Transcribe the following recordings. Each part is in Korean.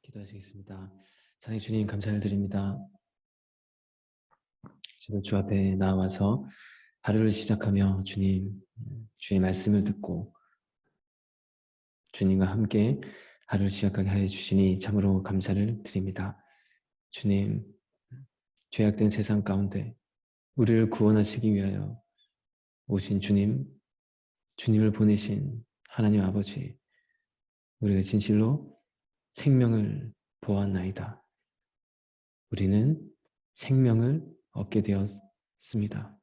기도하시겠습니다. 사랑의 주님, 감사를 드립니다. 저도 주 앞에 나와서 하루를 시작하며 주님, 주의 말씀을 듣고 주님과 함께 하루를 시작하게 하여 주시니 참으로 감사를 드립니다. 주님, 죄악된 세상 가운데 우리를 구원하시기 위하여 오신 주님, 주님을 보내신 하나님 아버지, 우리가 진실로 생명을 보았나이다. 우리는 생명을 얻게 되었습니다.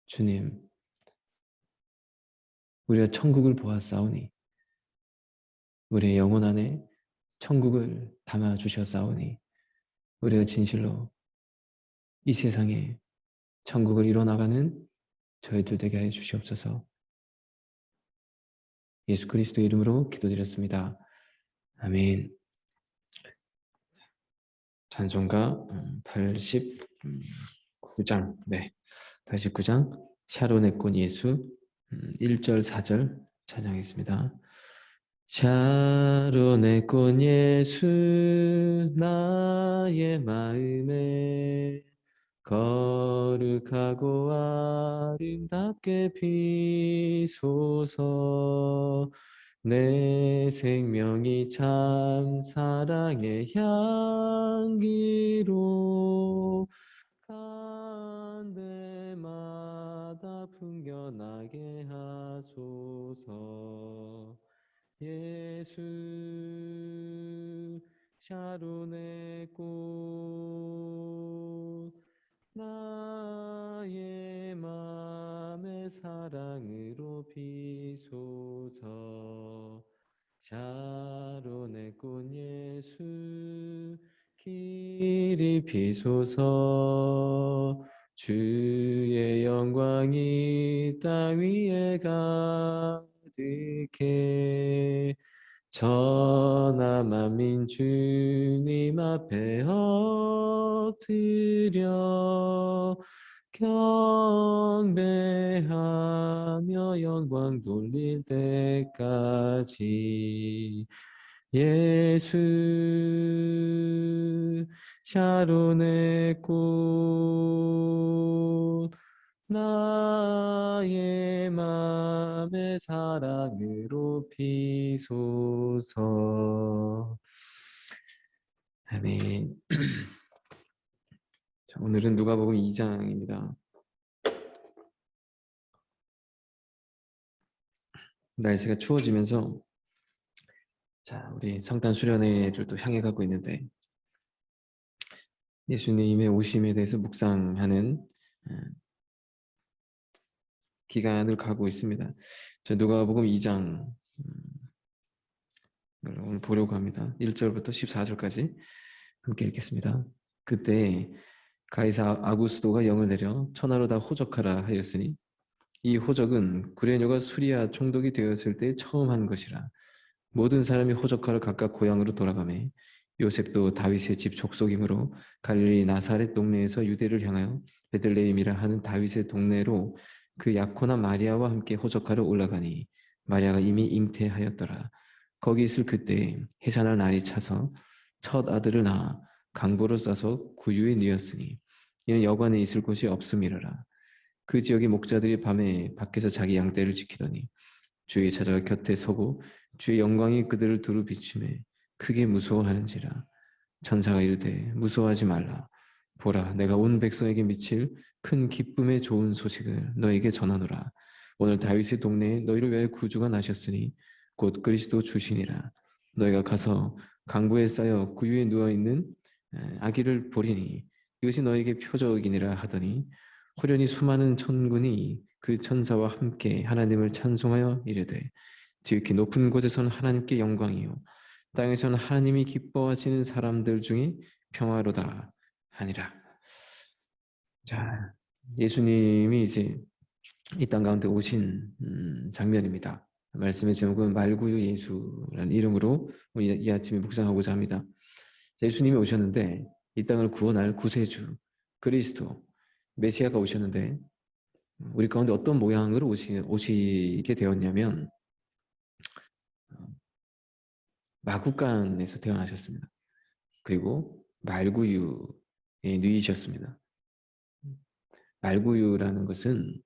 주님, 우리가 천국을 보았사오니 우리의 영혼 안에 천국을 담아주셨사오니 우리가 진실로 이 세상에 천국을 이뤄나가는 저희들 되게 해 주시옵소서. 예수 그리스도의 이름으로 기도드렸습니다. 아멘. 찬송가 89장 89장 샤론의 꽃 예수 1절 4절 찬양했습니다. 샤론의 꽃 예수 나의 마음에 거룩하고 아름답게 피소서. 내 생명이 참 사랑의 향기로 간 데마다 풍겨나게 하소서. 예수 샤론의 꽃 나의 맘의 사랑으로 비소서. 샤론의 꽃 예수 길이 비소서. 주의 영광이 땅 위에 가득해 천하 만민 주님 앞에 엎드려 경배하며 영광 돌릴 때까지. 예수 샤론의 꽃 나의 맘의 사랑으로 피소서. 아멘. 자, 오늘은 누가복음 2장입니다. 날씨가 추워지면서 자, 우리 성탄 수련회를 또 향해 가고 있는데 예수님의 오심에 대해서 묵상하는 기간을 가고 있습니다. 저 누가복음 2장 오늘 보려고 합니다. 1절부터 14절까지 함께 읽겠습니다. 그때 가이사 아구스도가 영을 내려 천하로 다 호적하라 하였으니 이 호적은 구레뇨가 수리아 총독이 되었을 때 처음 한 것이라. 모든 사람이 호적하러 각각 고향으로 돌아가매 요셉도 다윗의 집 족속이므로 갈릴리 나사렛 동네에서 유대를 향하여 베들레헴이라 하는 다윗의 동네로 그 약혼한 마리아와 함께 호적하러 올라가니 마리아가 이미 잉태하였더라. 거기 있을 그때 해산할 날이 차서 첫 아들을 낳아 강보로 싸서 구유에 누였으니 이는 여관에 있을 곳이 없음이러라. 그 지역의 목자들이 밤에 밖에서 자기 양떼를 지키더니 주의 찾아가 곁에 서고 주의 영광이 그들을 두루 비추매 크게 무서워하는지라. 천사가 이르되 무서워하지 말라. 보라, 내가 온 백성에게 미칠 큰 기쁨의 좋은 소식을 너에게 전하노라. 오늘 다윗의 동네에 너희를 위하여 구주가 나셨으니 곧 그리스도 주시니라. 너희가 가서 강보에 쌓여 구유에 누워있는 아기를 보리니 이것이 너에게 표적이니라 하더니 호련히 수많은 천군이 그 천사와 함께 하나님을 찬송하여 이르되 지극히 높은 곳에서는 하나님께 영광이요 땅에서는 하나님이 기뻐하시는 사람들 중에 평화로다 하니라. 자, 예수님이 이제 이 땅 가운데 오신 장면입니다. 말씀의 제목은 말구유 예수라는 이름으로 이 아침에 묵상하고자 합니다. 예수님이 오셨는데 이 땅을 구원할 구세주 그리스도 메시아가 오셨는데 우리 가운데 어떤 모양으로 오시게 되었냐면 마구간에서 태어나셨습니다. 그리고 말구유에 누이셨습니다. 말구유라는 것은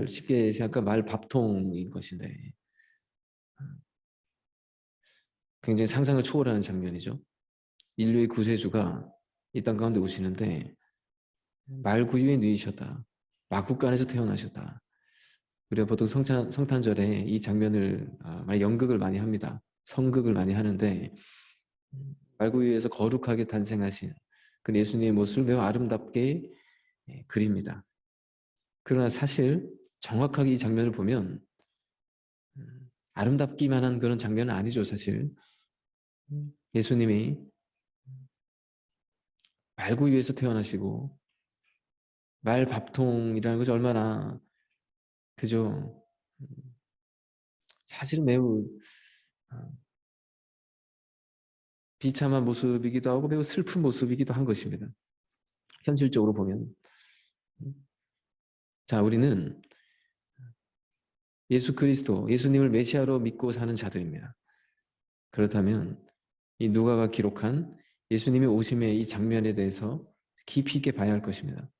쉽게 생각하면 말밥통인 것인데 굉장히 상상을 초월하는 장면이죠. 인류의 구세주가 이 땅 가운데 오시는데 말구유에 누이셨다. 마국간에서 태어나셨다. 우리가 보통 성탄절에 이 장면을 연극을 많이 합니다. 성극을 많이 하는데 말구유에서 거룩하게 탄생하신 그 예수님의 모습을 매우 아름답게 그립니다. 그러나 사실 정확하게 이 장면을 보면 아름답기만 한 그런 장면은 아니죠, 사실. 예수님이 말구유에서 태어나시고 말밥통이라는 것이 얼마나 그죠? 사실은 매우 비참한 모습이기도 하고 매우 슬픈 모습이기도 한 것입니다. 현실적으로 보면. 자, 우리는 예수 그리스도, 예수님을 메시아로 믿고 사는 자들입니다. 그렇다면 이 누가가 기록한 예수님의 오심의 이 장면에 대해서 깊이 있게 봐야 할 것입니다.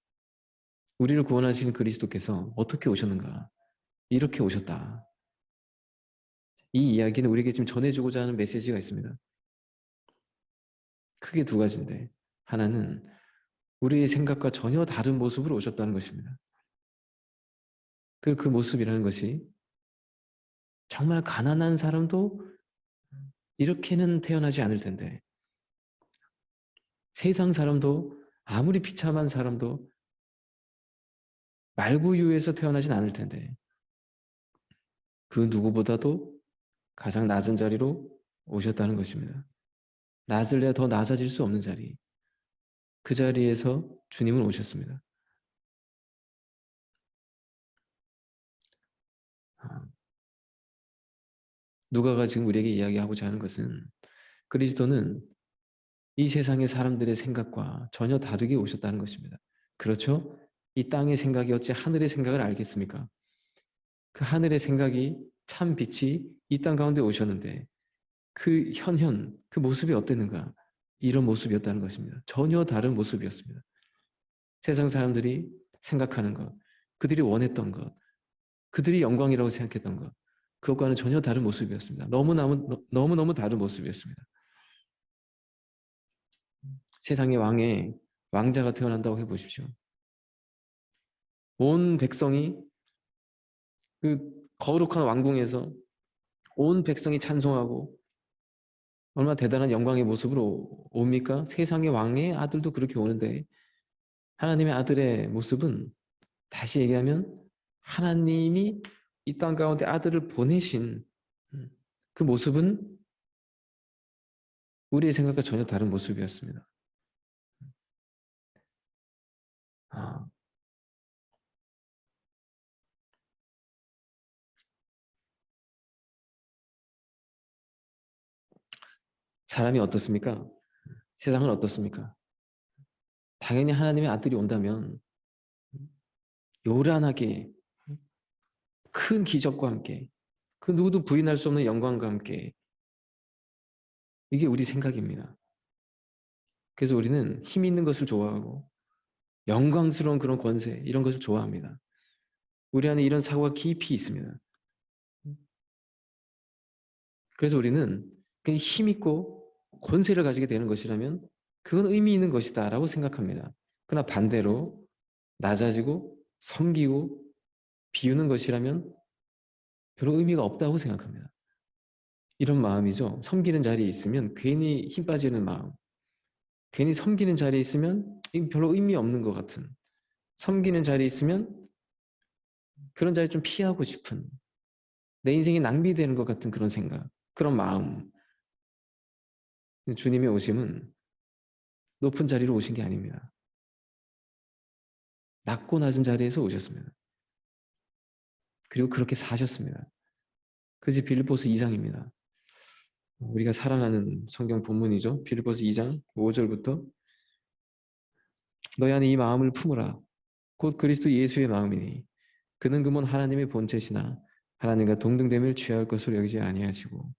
우리를 구원하신 그리스도께서 어떻게 오셨는가? 이렇게 오셨다. 이 이야기는 우리에게 지금 전해주고자 하는 메시지가 있습니다. 크게 두 가지인데 하나는 우리의 생각과 전혀 다른 모습으로 오셨다는 것입니다. 그 모습이라는 것이 정말 가난한 사람도 이렇게는 태어나지 않을 텐데 세상 사람도 아무리 비참한 사람도 말구유에서 태어나진 않을 텐데 그 누구보다도 가장 낮은 자리로 오셨다는 것입니다. 낮을래야 더 낮아질 수 없는 자리. 그 자리에서 주님은 오셨습니다. 누가가 지금 우리에게 이야기하고자 하는 것은 그리스도는 이 세상의 사람들의 생각과 전혀 다르게 오셨다는 것입니다. 그렇죠? 이 땅의 생각이 어찌 하늘의 생각을 알겠습니까? 그 하늘의 생각이 참 빛이 이 땅 가운데 오셨는데 그 그 모습이 어땠는가? 이런 모습이었다는 것입니다. 전혀 다른 모습이었습니다. 세상 사람들이 생각하는 것, 그들이 원했던 것, 그들이 영광이라고 생각했던 것, 그것과는 전혀 다른 모습이었습니다. 너무너무 다른 모습이었습니다. 세상의 왕자가 태어난다고 해보십시오. 온 백성이 그 거룩한 왕궁에서 온 백성이 찬송하고 얼마나 대단한 영광의 모습으로 옵니까? 세상의 왕의 아들도 그렇게 오는데 하나님의 아들의 모습은 다시 얘기하면 하나님이 이 땅 가운데 아들을 보내신 그 모습은 우리의 생각과 전혀 다른 모습이었습니다. 아, 사람이 어떻습니까? 세상은 어떻습니까? 당연히 하나님의 아들이 온다면 요란하게 큰 기적과 함께 그 누구도 부인할 수 없는 영광과 함께 이게 우리 생각입니다. 그래서 우리는 힘 있는 것을 좋아하고 영광스러운 그런 권세 이런 것을 좋아합니다. 우리 안에 이런 사고가 깊이 있습니다. 그래서 우리는 힘 있고 권세를 가지게 되는 것이라면 그건 의미 있는 것이다 라고 생각합니다. 그러나 반대로 낮아지고 섬기고 비우는 것이라면 별로 의미가 없다고 생각합니다. 이런 마음이죠. 섬기는 자리에 있으면 괜히 힘 빠지는 마음. 괜히 섬기는 자리에 있으면 별로 의미 없는 것 같은. 섬기는 자리에 있으면 그런 자리 좀 피하고 싶은. 내 인생이 낭비되는 것 같은 그런 생각. 그런 마음. 주님의 오심은 높은 자리로 오신 게 아닙니다. 낮고 낮은 자리에서 오셨습니다. 그리고 그렇게 사셨습니다. 그것이 빌립보서 2장입니다. 우리가 사랑하는 성경 본문이죠. 빌립보서 2장 5절부터 너희 안에 이 마음을 품으라. 곧 그리스도 예수의 마음이니 그는 그문 하나님의 본체시나 하나님과 동등됨을 취할 것으로 여기지 아니하시고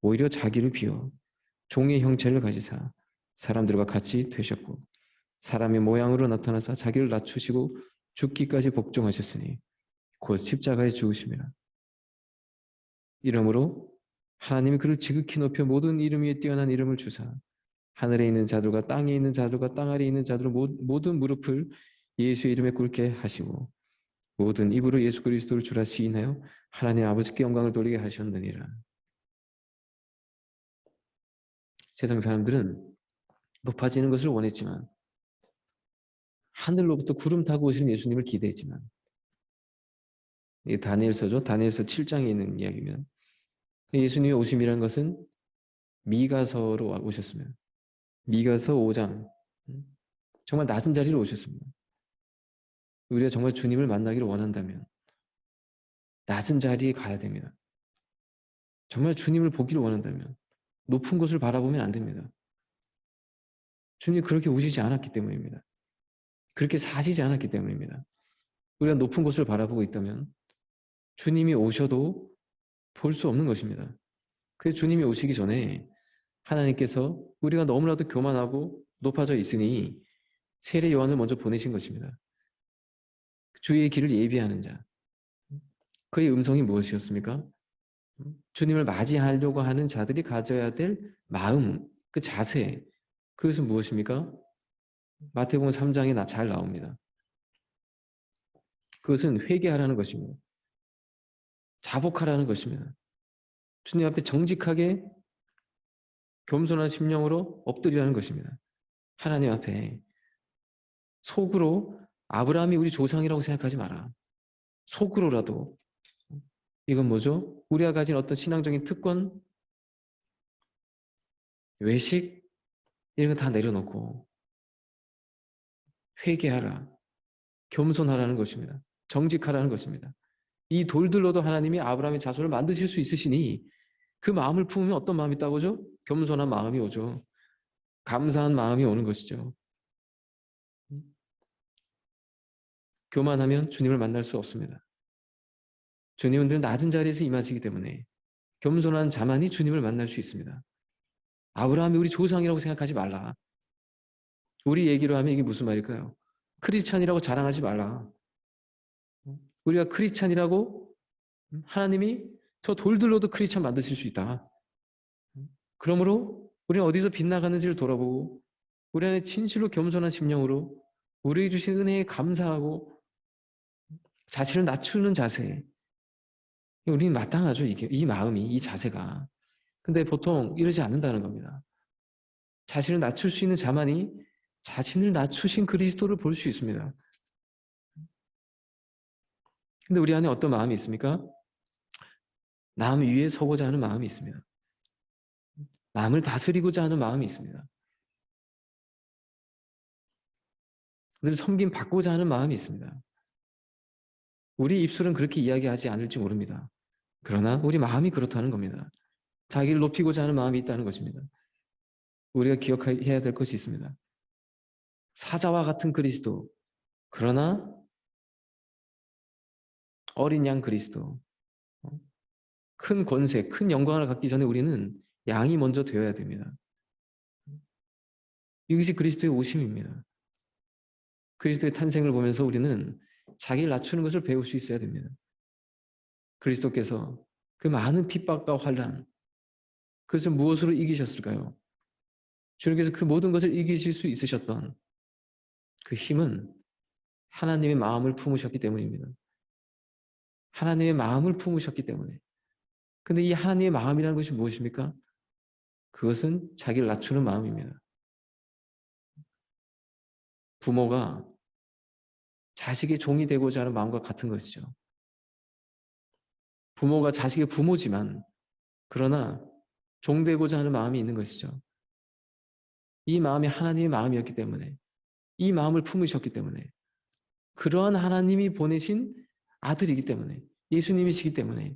오히려 자기를 비워 종의 형체를 가지사 사람들과 같이 되셨고 사람의 모양으로 나타나사 자기를 낮추시고 죽기까지 복종하셨으니 곧 십자가에 죽으심이라. 이러므로 하나님이 그를 지극히 높여 모든 이름 위에 뛰어난 이름을 주사 하늘에 있는 자들과 땅에 있는 자들과 땅 아래에 있는 자들 모든 무릎을 예수의 이름에 꿇게 하시고 모든 입으로 예수 그리스도를 주라 시인하여 하나님 아버지께 영광을 돌리게 하셨느니라. 세상 사람들은 높아지는 것을 원했지만 하늘로부터 구름 타고 오시는 예수님을 기대했지만 이게 다니엘서죠. 다니엘서 7장에 있는 이야기입니다. 예수님의 오심이라는 것은 미가서로 오셨으면 미가서 5장 정말 낮은 자리로 오셨습니다. 우리가 정말 주님을 만나기를 원한다면 낮은 자리에 가야 됩니다. 정말 주님을 보기를 원한다면 높은 곳을 바라보면 안 됩니다. 주님이 그렇게 오시지 않았기 때문입니다. 그렇게 사시지 않았기 때문입니다. 우리가 높은 곳을 바라보고 있다면 주님이 오셔도 볼 수 없는 것입니다. 그래서 주님이 오시기 전에 하나님께서 우리가 너무나도 교만하고 높아져 있으니 세례 요한을 먼저 보내신 것입니다. 주의 길을 예비하는 자. 그의 음성이 무엇이었습니까? 주님을 맞이하려고 하는 자들이 가져야 될 마음, 그 자세, 그것은 무엇입니까? 마태복음 3장에 잘 나옵니다. 그것은 회개하라는 것입니다. 자복하라는 것입니다. 주님 앞에 정직하게 겸손한 심령으로 엎드리라는 것입니다. 하나님 앞에 속으로 아브라함이 우리 조상이라고 생각하지 마라. 속으로라도 이건 뭐죠? 우리가 가진 어떤 신앙적인 특권, 외식 이런 거 다 내려놓고 회개하라, 겸손하라는 것입니다. 정직하라는 것입니다. 이 돌들로도 하나님이 아브라함의 자손을 만드실 수 있으시니 그 마음을 품으면 어떤 마음이 따오죠? 겸손한 마음이 오죠. 감사한 마음이 오는 것이죠. 교만하면 주님을 만날 수 없습니다. 주님은 늘 낮은 자리에서 임하시기 때문에 겸손한 자만이 주님을 만날 수 있습니다. 아브라함이 우리 조상이라고 생각하지 말라. 우리 얘기로 하면 이게 무슨 말일까요? 크리스찬이라고 자랑하지 말라. 우리가 크리스찬이라고 하나님이 저 돌들로도 크리스찬 만드실 수 있다. 그러므로 우리는 어디서 빗나가는지를 돌아보고 우리 안에 진실로 겸손한 심령으로 우리에게 주신 은혜에 감사하고 자신을 낮추는 자세. 우리는 마땅하죠. 이 마음이, 이 자세가. 근데 보통 이러지 않는다는 겁니다. 자신을 낮출 수 있는 자만이 자신을 낮추신 그리스도를 볼 수 있습니다. 근데 우리 안에 어떤 마음이 있습니까? 남 위에 서고자 하는 마음이 있습니다. 남을 다스리고자 하는 마음이 있습니다. 늘 섬김 받고자 하는 마음이 있습니다. 우리 입술은 그렇게 이야기하지 않을지 모릅니다. 그러나 우리 마음이 그렇다는 겁니다. 자기를 높이고자 하는 마음이 있다는 것입니다. 우리가 기억해야 될 것이 있습니다. 사자와 같은 그리스도, 그러나 어린 양 그리스도, 큰 권세, 큰 영광을 갖기 전에 우리는 양이 먼저 되어야 됩니다. 이것이 그리스도의 오심입니다. 그리스도의 탄생을 보면서 우리는 자기를 낮추는 것을 배울 수 있어야 됩니다. 그리스도께서 그 많은 핍박과 환난, 그것을 무엇으로 이기셨을까요? 주님께서 그 모든 것을 이기실 수 있으셨던 그 힘은 하나님의 마음을 품으셨기 때문입니다. 하나님의 마음을 품으셨기 때문에. 근데 이 하나님의 마음이라는 것이 무엇입니까? 그것은 자기를 낮추는 마음입니다. 부모가 자식의 종이 되고자 하는 마음과 같은 것이죠. 부모가 자식의 부모지만 그러나 종 되고자 하는 마음이 있는 것이죠. 이 마음이 하나님의 마음이었기 때문에 이 마음을 품으셨기 때문에 그러한 하나님이 보내신 아들이기 때문에 예수님이시기 때문에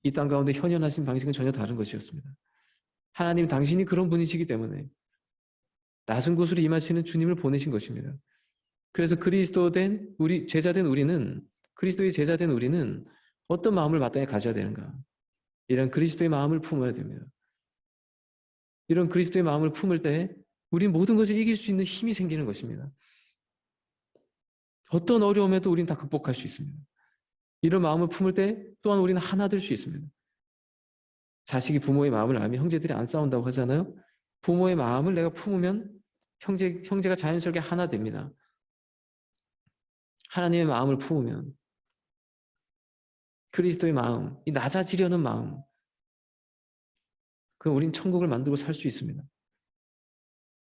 이 땅 가운데 현현하신 방식은 전혀 다른 것이었습니다. 하나님 당신이 그런 분이시기 때문에 낮은 곳으로 임하시는 주님을 보내신 것입니다. 그래서 그리스도 된 우리 제자 된 우리는 그리스도의 제자 된 우리는 어떤 마음을 마땅히 가져야 되는가? 이런 그리스도의 마음을 품어야 됩니다. 이런 그리스도의 마음을 품을 때 우린 모든 것을 이길 수 있는 힘이 생기는 것입니다. 어떤 어려움에도 우린 다 극복할 수 있습니다. 이런 마음을 품을 때 또한 우리는 하나 될 수 있습니다. 자식이 부모의 마음을 알면 형제들이 안 싸운다고 하잖아요. 부모의 마음을 내가 품으면 형제가 자연스럽게 하나 됩니다. 하나님의 마음을 품으면 그리스도의 마음, 이 낮아지려는 마음, 그럼 우린 천국을 만들고 살 수 있습니다.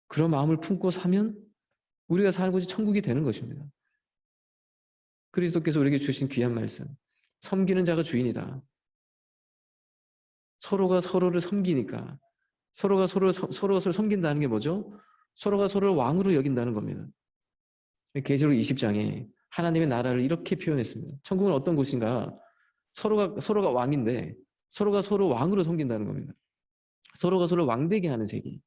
그런 마음을 품고 사면 우리가 살고 있는 천국이 되는 것입니다. 그리스도께서 우리에게 주신 귀한 말씀, 섬기는 자가 주인이다. 서로가 서로를 섬기니까 서로가 서로를 섬긴다는 게 뭐죠? 서로가 서로를 왕으로 여긴다는 겁니다. 계시록 20장에 하나님의 나라를 이렇게 표현했습니다. 천국은 어떤 곳인가? 서로가 왕인데 서로가 서로 왕으로 섬긴다는 겁니다. 서로가 서로 왕되게 하는 세계.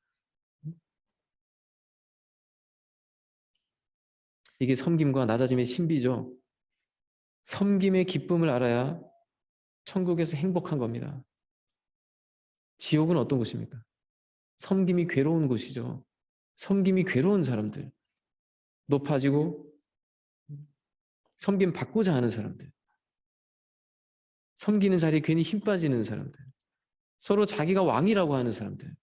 이게 섬김과 낮아짐의 신비죠. 섬김의 기쁨을 알아야 천국에서 행복한 겁니다. 지옥은 어떤 곳입니까? 섬김이 괴로운 곳이죠. 섬김이 괴로운 사람들, 높아지고 섬김 받고자 하는 사람들, 섬기는 자리에 괜히 힘 빠지는 사람들, 서로 자기가 왕이라고 하는 사람들.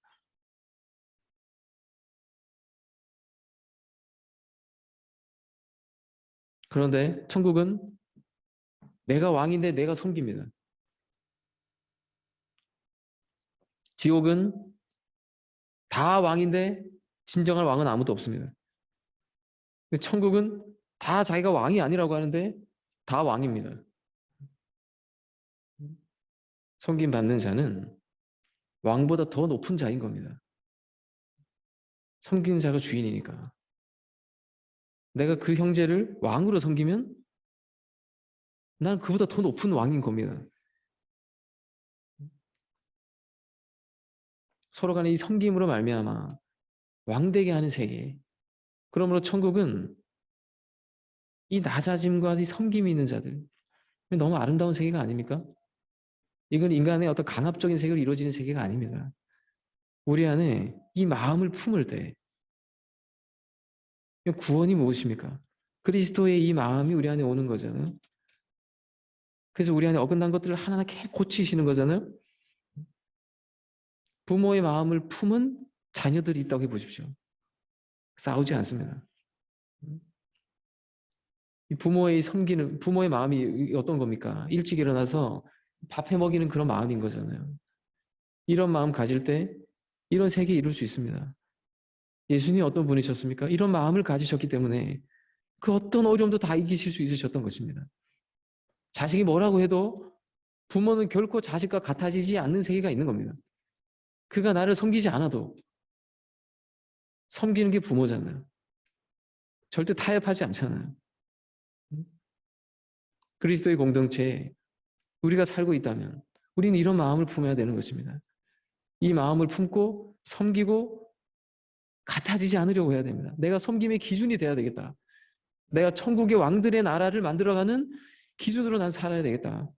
그런데 천국은 내가 왕인데 내가 섬깁니다. 지옥은 다 왕인데 진정한 왕은 아무도 없습니다. 근데 천국은 다 자기가 왕이 아니라고 하는데 다 왕입니다. 섬김 받는 자는 왕보다 더 높은 자인 겁니다. 섬기는 자가 주인이니까. 내가 그 형제를 왕으로 섬기면 난 그보다 더 높은 왕인 겁니다. 서로 간에 이 섬김으로 말미암아 왕되게 하는 세계. 그러므로 천국은 이 낮아짐과 이 섬김이 있는 자들, 너무 아름다운 세계가 아닙니까? 이건 인간의 어떤 강압적인 세계로 이루어지는 세계가 아닙니다. 우리 안에 이 마음을 품을 때 구원이 무엇입니까? 그리스도의 이 마음이 우리 안에 오는 거잖아요. 그래서 우리 안에 어긋난 것들을 하나하나 계속 고치시는 거잖아요. 부모의 마음을 품은 자녀들이 있다고 해보십시오. 싸우지 않습니다. 부모의 마음이 어떤 겁니까? 일찍 일어나서 밥해 먹이는 그런 마음인 거잖아요. 이런 마음 가질 때 이런 세계 이룰 수 있습니다. 예수님이 어떤 분이셨습니까? 이런 마음을 가지셨기 때문에 그 어떤 어려움도 다 이기실 수 있으셨던 것입니다. 자식이 뭐라고 해도 부모는 결코 자식과 같아지지 않는 세계가 있는 겁니다. 그가 나를 섬기지 않아도 섬기는 게 부모잖아요. 절대 타협하지 않잖아요. 그리스도의 공동체에 우리가 살고 있다면 우리는 이런 마음을 품어야 되는 것입니다. 이 마음을 품고 섬기고 같아지지 않으려고 해야 됩니다. 내가 섬김의 기준이 돼야 되겠다. 내가 천국의 왕들의 나라를 만들어가는 기준으로 난 살아야 되겠다.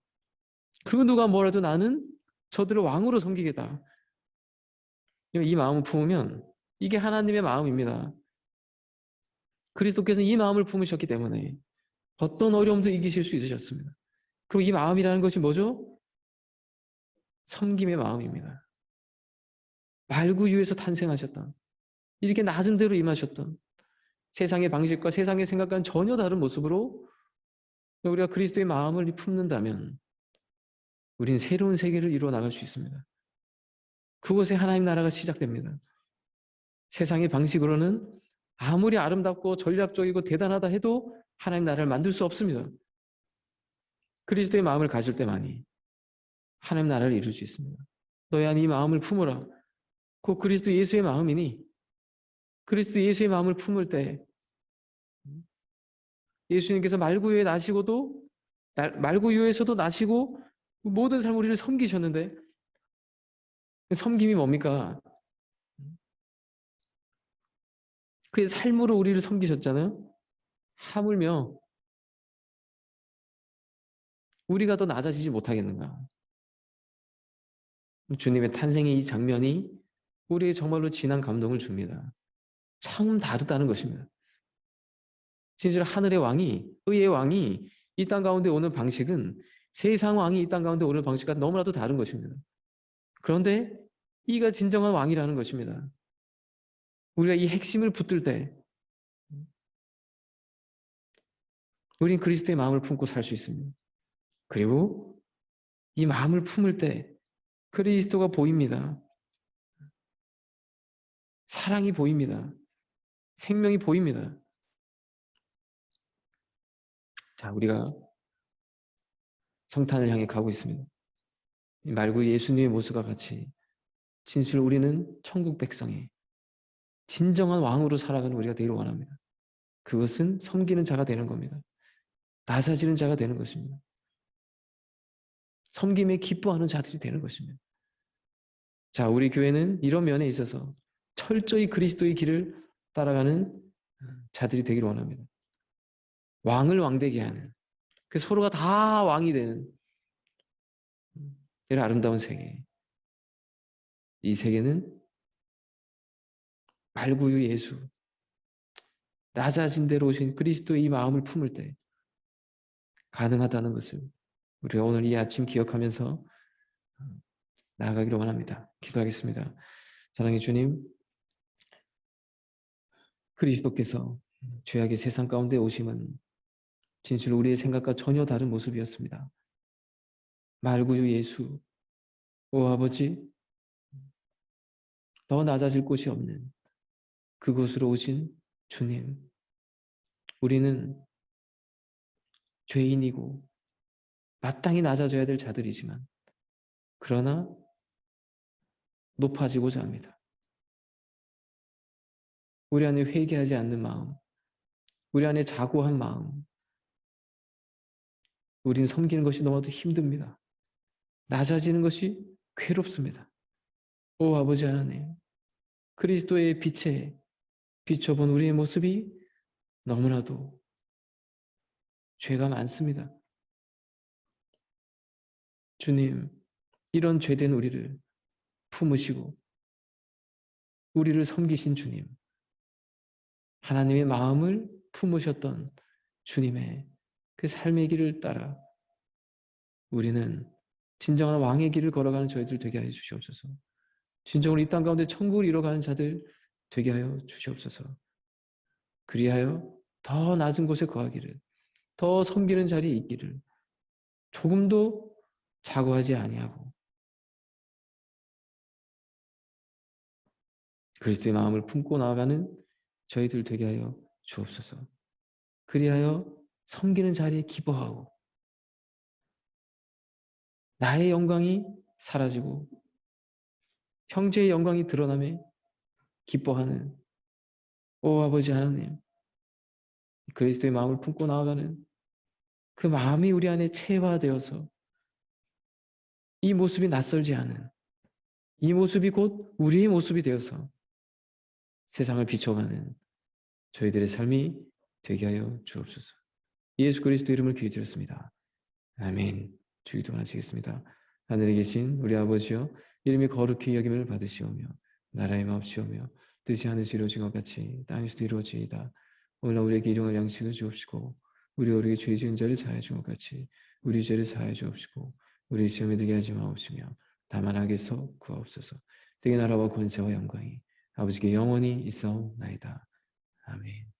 그 누가 뭐라도 나는 저들을 왕으로 섬기겠다. 이 마음을 품으면 이게 하나님의 마음입니다. 그리스도께서는 이 마음을 품으셨기 때문에 어떤 어려움도 이기실 수 있으셨습니다. 그리고 이 마음이라는 것이 뭐죠? 섬김의 마음입니다. 말구유에서 탄생하셨던, 이렇게 낮은 데로 임하셨던, 세상의 방식과 세상의 생각과는 전혀 다른 모습으로 우리가 그리스도의 마음을 품는다면 우리는 새로운 세계를 이루어 나갈 수 있습니다. 그곳에 하나님 나라가 시작됩니다. 세상의 방식으로는 아무리 아름답고 전략적이고 대단하다 해도 하나님 나라를 만들 수 없습니다. 그리스도의 마음을 가질 때만이 하나님 나라를 이룰 수 있습니다. 너희 안에 이 마음을 품으라. 그 그리스도 예수의 마음이니 그리스도 예수의 마음을 품을 때 예수님께서 말구유에서도 나시고 모든 삶 우리를 섬기셨는데 섬김이 뭡니까? 그의 삶으로 우리를 섬기셨잖아요. 하물며 우리가 더 낮아지지 못하겠는가? 주님의 탄생의 이 장면이 우리에게 정말로 진한 감동을 줍니다. 참 다르다는 것입니다. 진실 하늘의 왕이, 의의 왕이 이 땅 가운데 오는 방식은 세상 왕이 이 땅 가운데 오는 방식과 너무나도 다른 것입니다. 그런데 이가 진정한 왕이라는 것입니다. 우리가 이 핵심을 붙들 때 우린 그리스도의 마음을 품고 살 수 있습니다. 그리고 이 마음을 품을 때 그리스도가 보입니다. 사랑이 보입니다. 생명이 보입니다. 자, 우리가 성탄을 향해 가고 있습니다. 말고 예수님의 모습과 같이 진실 우리는 천국 백성의 진정한 왕으로 살아가는 우리가 되기를 원합니다. 그것은 섬기는 자가 되는 겁니다. 나사지는 자가 되는 것입니다. 섬김에 기뻐하는 자들이 되는 것입니다. 자, 우리 교회는 이런 면에 있어서 철저히 그리스도의 길을 따라가는 자들이 되기를 원합니다. 왕을 왕되게 하는, 서로가 다 왕이 되는 이런 아름다운 세계. 이 세계는 말구유 예수, 낮아진 대로 오신 그리스도의 이 마음을 품을 때 가능하다는 것을 우리가 오늘 이 아침 기억하면서 나아가기를 원합니다. 기도하겠습니다. 사랑의 주님, 그리스도께서 죄악의 세상 가운데 오심은 진실 우리의 생각과 전혀 다른 모습이었습니다. 말구유 예수, 오 아버지, 더 낮아질 곳이 없는 그곳으로 오신 주님, 우리는 죄인이고 마땅히 낮아져야 될 자들이지만 그러나 높아지고자 합니다. 우리 안에 회개하지 않는 마음, 우리 안에 자고한 마음, 우리는 섬기는 것이 너무도 힘듭니다. 낮아지는 것이 괴롭습니다. 오 아버지 하나님, 그리스도의 빛에 비춰본 우리의 모습이 너무나도 죄가 많습니다. 주님, 이런 죄된 우리를 품으시고 우리를 섬기신 주님, 하나님의 마음을 품으셨던 주님의 그 삶의 길을 따라 우리는 진정한 왕의 길을 걸어가는 저희들 되게 하여 주시옵소서. 진정으로 이 땅 가운데 천국을 이뤄가는 자들 되게 하여 주시옵소서. 그리하여 더 낮은 곳에 거하기를, 더 섬기는 자리에 있기를, 조금도 자고하지 아니하고 그리스도의 마음을 품고 나아가는 저희들 되게 하여 주옵소서. 그리하여 섬기는 자리에 기뻐하고 나의 영광이 사라지고 형제의 영광이 드러남에 기뻐하는 오 아버지 하나님, 그리스도의 마음을 품고 나아가는 그 마음이 우리 안에 체화되어서 이 모습이 낯설지 않은 이 모습이 곧 우리의 모습이 되어서 세상을 비춰가는 저희들의 삶이 되게 하여 주옵소서. 예수 그리스도 이름을 기도드렸습니다. 아멘. 주기도 하시겠습니다. 하늘에 계신 우리 아버지여, 이름이 거룩히 여김을 받으시오며 나라의 마옵시오며 뜻이 하늘에서 이루어진 것 같이 땅에서도 이루어지이다. 오늘날 우리에게 일용할 양식을 주옵시고 우리에게 죄 지은 자를 사하여 준 것 같이 우리 죄를 사하여 주옵시고 우리 시험에 들게 하지 마옵시며 다만 악에서 구하옵소서. 되게 나라와 권세와 영광이 아버지께 영원히 있어나이다. 아멘.